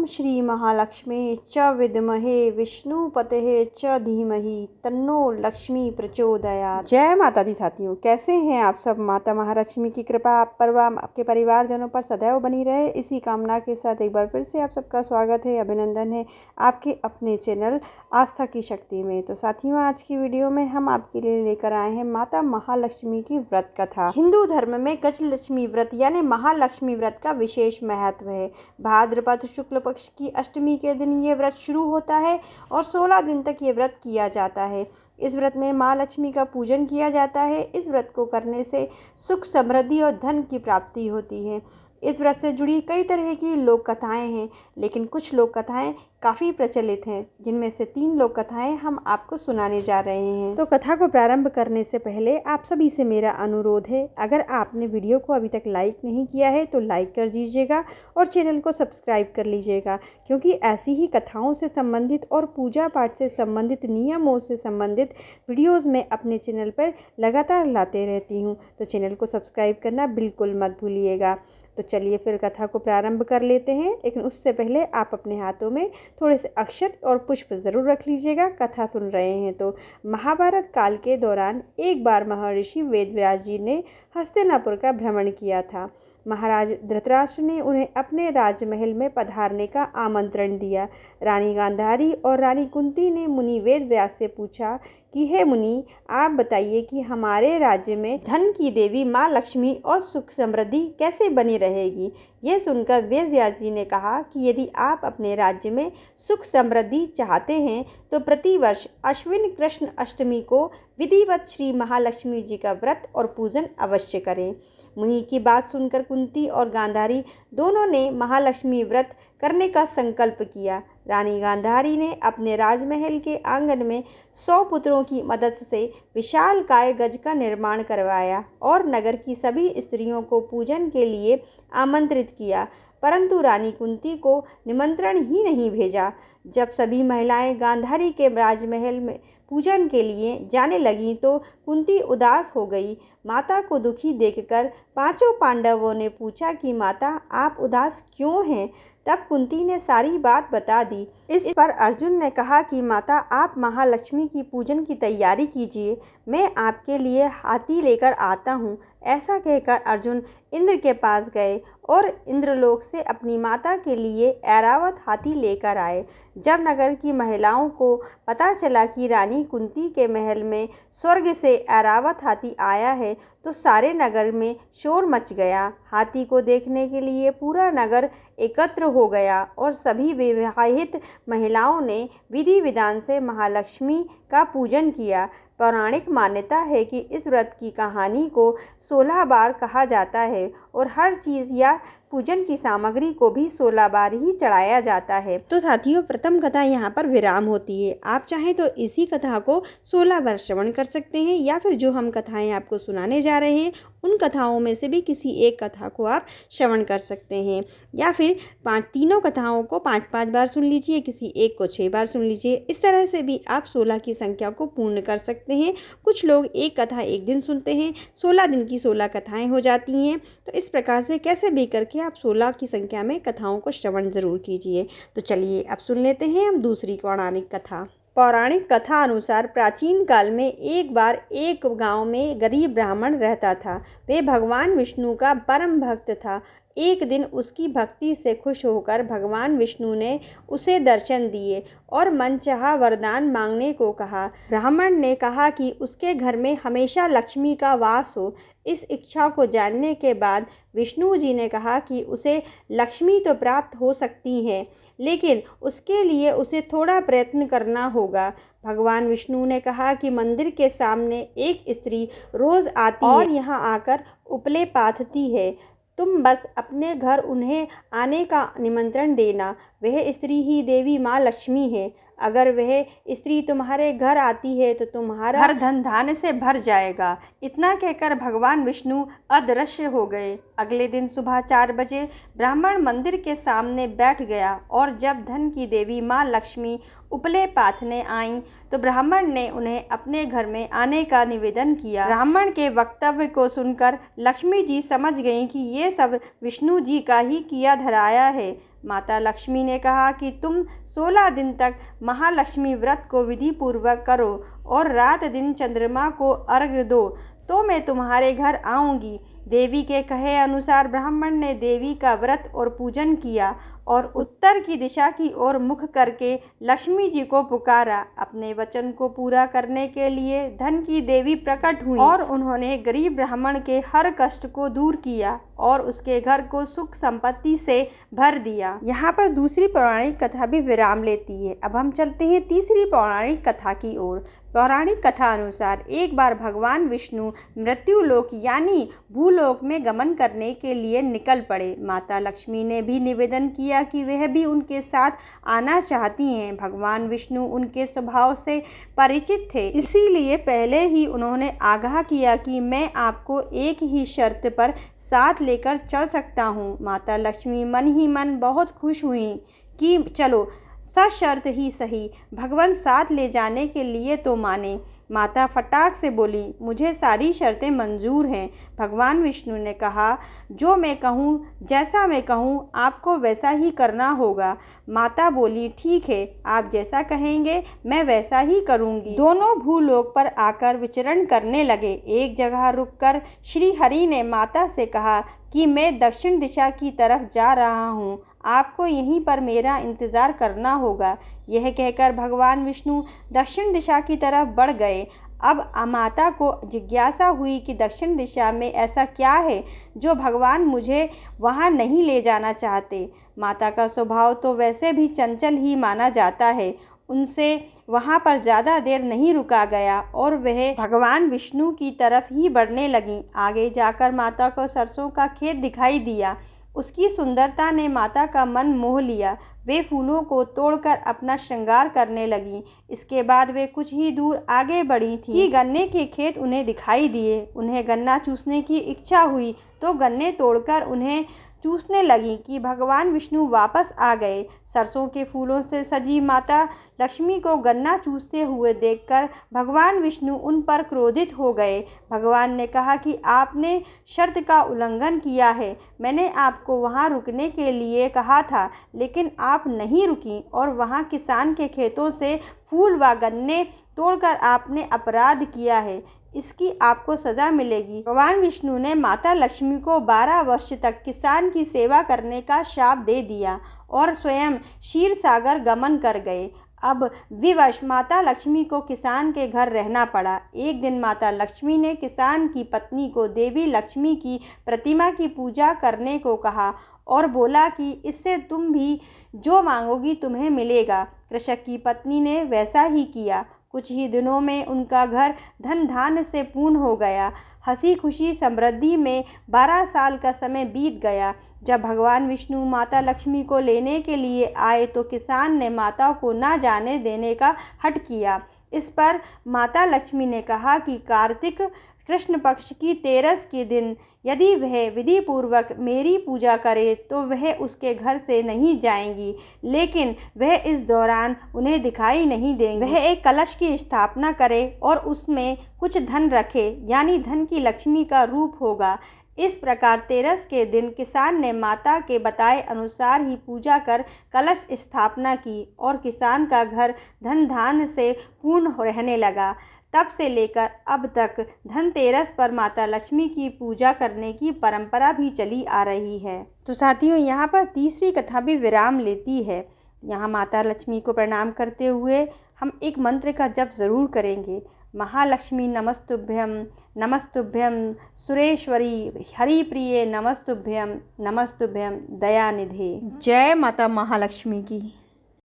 श्री महालक्ष्मी च विद्महे विष्णुपतये च धीमहि तन्नो लक्ष्मी प्रचोदयात्। जय माता दी साथियों, कैसे हैं आप सब। माता महालक्ष्मी की कृपा आप पर व आपके परिवारजनों पर सदैव बनी रहे, इसी कामना के साथ एक बार फिर से आप सबका स्वागत है, अभिनंदन है आपके अपने चैनल आस्था की शक्ति में। तो साथियों, आज की वीडियो में हम आपके लिए लेकर आए हैं माता महालक्ष्मी की व्रत कथा। हिंदू धर्म में गजलक्ष्मी व्रत यानी महालक्ष्मी व्रत का विशेष महत्व है। भाद्रपद शुक्ल पक्ष की अष्टमी के दिन ये व्रत शुरू होता है और 16 दिन तक ये व्रत किया जाता है। इस व्रत में माँ लक्ष्मी का पूजन किया जाता है। इस व्रत को करने से सुख, समृद्धि और धन की प्राप्ति होती है। इस व्रत से जुड़ी कई तरह की लोक कथाएँ हैं, लेकिन कुछ लोक कथाएँ काफ़ी प्रचलित हैं, जिनमें से 3 लोक कथाएँ हम आपको सुनाने जा रहे हैं। तो कथा को प्रारंभ करने से पहले आप सभी से मेरा अनुरोध है, अगर आपने वीडियो को अभी तक लाइक नहीं किया है तो लाइक कर दीजिएगा और चैनल को सब्सक्राइब कर लीजिएगा, क्योंकि ऐसी ही कथाओं से संबंधित और पूजा पाठ से संबंधित, नियमों से संबंधित वीडियोज़ में अपने चैनल पर लगातार लाते रहती हूँ। तो चैनल को सब्सक्राइब करना बिल्कुल मत भूलिएगा। तो चलिए फिर कथा को प्रारंभ कर लेते हैं, लेकिन उससे पहले आप अपने हाथों में थोड़े से अक्षत और पुष्प ज़रूर रख लीजिएगा। कथा सुन रहे हैं तो महाभारत काल के दौरान एक बार महर्षि वेदव्यास जी ने हस्तिनापुर का भ्रमण किया था। महाराज धृतराष्ट्र ने उन्हें अपने राजमहल में पधारने का आमंत्रण दिया। रानी गांधारी और रानी कुंती ने मुनि वेदव्यास से पूछा कि हे मुनि, आप बताइए कि हमारे राज्य में धन की देवी माँ लक्ष्मी और सुख समृद्धि कैसे बनी रहेगी। यह सुनकर वेदव्यास जी ने कहा कि यदि आप अपने राज्य में सुख समृद्धि चाहते हैं तो प्रतिवर्ष अश्विन कृष्ण अष्टमी को विधिवत श्री महालक्ष्मी जी का व्रत और पूजन अवश्य करें। मुनि की बात सुनकर कुंती और गांधारी दोनों ने महालक्ष्मी व्रत करने का संकल्प किया। रानी गांधारी ने अपने राजमहल के आंगन में 100 पुत्रों की मदद से विशाल काय गज का निर्माण करवाया और नगर की सभी स्त्रियों को पूजन के लिए आमंत्रित किया, परंतु रानी कुंती को निमंत्रण ही नहीं भेजा। जब सभी महिलाएं गांधारी के राजमहल में पूजन के लिए जाने लगीं तो कुंती उदास हो गई। माता को दुखी देखकर 5 पांडवों ने पूछा कि माता, आप उदास क्यों हैं। तब कुंती ने सारी बात बता दी। इस पर अर्जुन ने कहा कि माता, आप महालक्ष्मी की पूजन की तैयारी कीजिए, मैं आपके लिए हाथी लेकर आता हूँ। ऐसा कहकर अर्जुन इंद्र के पास गए और इंद्रलोक से अपनी माता के लिए ऐरावत हाथी लेकर आए। जब नगर की महिलाओं को पता चला कि रानी कुंती के महल में स्वर्ग से ऐरावत हाथी आया है तो सारे नगर में शोर मच गया। हाथी को देखने के लिए पूरा नगर एकत्र हो गया और सभी विवाहित महिलाओं ने विधि विधान से महालक्ष्मी का पूजन किया। पौराणिक मान्यता है कि इस व्रत की कहानी को 16 बार कहा जाता है और हर चीज़ या पूजन की सामग्री को भी 16 बार ही चढ़ाया जाता है। तो साथियों, प्रथम कथा यहाँ पर विराम होती है। आप चाहें तो इसी कथा को 16 बार श्रवण कर सकते हैं, या फिर जो हम कथाएं आपको सुनाने जा रहे हैं उन कथाओं में से भी किसी एक कथा को आप श्रवण कर सकते हैं, या फिर तीनों कथाओं को 5-5 बार सुन लीजिए, किसी एक को 6 बार सुन लीजिए। इस तरह से भी आप 16 की संख्या को पूर्ण कर सकते हैं। कुछ लोग एक कथा एक दिन सुनते हैं, 16 दिन की 16 कथाएं हो जाती हैं। तो इस प्रकार से कैसे भी करके आप 16 की संख्या में कथाओं को श्रवण जरूर कीजिए। तो चलिए अब सुन लेते हैं हम दूसरी पौराणिक कथा। पौराणिक कथा अनुसार प्राचीन काल में एक बार एक गांव में गरीब ब्राह्मण रहता था। वे भगवान विष्णु का परम भक्त था। एक दिन उसकी भक्ति से खुश होकर भगवान विष्णु ने उसे दर्शन दिए और मनचाहा वरदान मांगने को कहा। ब्राह्मण ने कहा कि उसके घर में हमेशा लक्ष्मी का वास हो। इस इच्छा को जानने के बाद विष्णु जी ने कहा कि उसे लक्ष्मी तो प्राप्त हो सकती है, लेकिन उसके लिए उसे थोड़ा प्रयत्न करना होगा। भगवान विष्णु ने कहा कि मंदिर के सामने एक स्त्री रोज़ आती और यहाँ आकर उपले पाथती है। तुम बस अपने घर उन्हें आने का निमंत्रण देना। वह स्त्री ही देवी माँ लक्ष्मी है। अगर वह स्त्री तुम्हारे घर आती है तो तुम्हारा घर धन धान्य से भर जाएगा। इतना कहकर भगवान विष्णु अदृश्य हो गए। अगले दिन सुबह 4 बजे ब्राह्मण मंदिर के सामने बैठ गया और जब धन की देवी माँ लक्ष्मी उपले पाथने आईं तो ब्राह्मण ने उन्हें अपने घर में आने का निवेदन किया। ब्राह्मण के वक्तव्य को सुनकर लक्ष्मी जी समझ गईं कि ये सब विष्णु जी का ही किया धराया है। माता लक्ष्मी ने कहा कि तुम 16 दिन तक महालक्ष्मी व्रत को विधि पूर्वक करो और रात दिन चंद्रमा को अर्घ्य दो, तो मैं तुम्हारे घर आऊँगी। देवी के कहे अनुसार ब्राह्मण ने देवी का व्रत और पूजन किया और उत्तर की दिशा की ओर मुख करके लक्ष्मी जी को पुकारा। अपने वचन को पूरा करने के लिए धन की देवी प्रकट हुई और उन्होंने गरीब ब्राह्मण के हर कष्ट को दूर किया और उसके घर को सुख संपत्ति से भर दिया। यहाँ पर दूसरी पौराणिक कथा भी विराम लेती है। अब हम चलते हैं तीसरी पौराणिक कथा की ओर। पौराणिक कथा अनुसार एक बार भगवान विष्णु मृत्युलोक यानी भूलोक में गमन करने के लिए निकल पड़े। माता लक्ष्मी ने भी निवेदन किया कि वह भी उनके साथ आना चाहती हैं। भगवान विष्णु उनके स्वभाव से परिचित थे, इसीलिए पहले ही उन्होंने आगाह किया कि मैं आपको एक ही शर्त पर साथ लेकर चल सकता हूँ। माता लक्ष्मी मन ही मन बहुत खुश हुई कि चलो सशर्त ही सही, भगवान साथ ले जाने के लिए तो माने। माता फटाक से बोली, मुझे सारी शर्तें मंजूर हैं। भगवान विष्णु ने कहा, जो मैं कहूँ, जैसा मैं कहूँ, आपको वैसा ही करना होगा। माता बोली, ठीक है, आप जैसा कहेंगे मैं वैसा ही करूँगी। दोनों भूलोक पर आकर विचरण करने लगे। एक जगह रुककर श्री हरि ने माता से कहा कि मैं दक्षिण दिशा की तरफ जा रहा हूँ, आपको यहीं पर मेरा इंतज़ार करना होगा। यह कहकर भगवान विष्णु दक्षिण दिशा की तरफ बढ़ गए। अब माता को जिज्ञासा हुई कि दक्षिण दिशा में ऐसा क्या है जो भगवान मुझे वहाँ नहीं ले जाना चाहते। माता का स्वभाव तो वैसे भी चंचल ही माना जाता है। उनसे वहाँ पर ज़्यादा देर नहीं रुका गया और वह भगवान विष्णु की तरफ ही बढ़ने लगीं। आगे जाकर माता को सरसों का खेत दिखाई दिया। उसकी सुंदरता ने माता का मन मोह लिया। वे फूलों को तोड़कर अपना श्रृंगार करने लगीं। इसके बाद वे कुछ ही दूर आगे बढ़ी थीं कि गन्ने के खेत उन्हें दिखाई दिए। उन्हें गन्ना चूसने की इच्छा हुई तो गन्ने तोड़कर उन्हें चूसने लगी कि भगवान विष्णु वापस आ गए। सरसों के फूलों से सजी माता लक्ष्मी को गन्ना चूसते हुए देखकर भगवान विष्णु उन पर क्रोधित हो गए। भगवान ने कहा कि आपने शर्त का उल्लंघन किया है। मैंने आपको वहाँ रुकने के लिए कहा था, लेकिन आप नहीं रुकी और वहाँ किसान के खेतों से फूल व गन्ने तोड़कर आपने अपराध किया है। इसकी आपको सज़ा मिलेगी। भगवान विष्णु ने माता लक्ष्मी को 12 वर्ष तक किसान की सेवा करने का श्राप दे दिया और स्वयं क्षीर सागर गमन कर गए। अब विवश माता लक्ष्मी को किसान के घर रहना पड़ा। एक दिन माता लक्ष्मी ने किसान की पत्नी को देवी लक्ष्मी की प्रतिमा की पूजा करने को कहा और बोला कि इससे तुम भी जो मांगोगी तुम्हें मिलेगा। कृषक की पत्नी ने वैसा ही किया। कुछ ही दिनों में उनका घर धन धान्य से पूर्ण हो गया। हंसी खुशी समृद्धि में 12 साल का समय बीत गया। जब भगवान विष्णु माता लक्ष्मी को लेने के लिए आए तो किसान ने माता को ना जाने देने का हठ किया। इस पर माता लक्ष्मी ने कहा कि कार्तिक कृष्ण पक्ष की 13 के दिन यदि वह विधि पूर्वक मेरी पूजा करे तो वह उसके घर से नहीं जाएंगी, लेकिन वह इस दौरान उन्हें दिखाई नहीं देंगे। वह एक कलश की स्थापना करे और उसमें कुछ धन रखे, यानी धन की लक्ष्मी का रूप होगा। इस प्रकार 13 के दिन किसान ने माता के बताए अनुसार ही पूजा कर कलश स्थापना की और किसान का घर धन धान्य से पूर्ण रहने लगा। तब से लेकर अब तक धनतेरस पर माता लक्ष्मी की पूजा करने की परंपरा भी चली आ रही है। तो साथियों, यहाँ पर तीसरी कथा भी विराम लेती है। यहाँ माता लक्ष्मी को प्रणाम करते हुए हम एक मंत्र का जप जरूर करेंगे। महालक्ष्मी नमस्तुभ्यं नमस्तुभ्यं सुरेश्वरी हरिप्रिये नमस्तुभ्यं नमस्तुभ्यं दयानिधे। जय माता महालक्ष्मी की।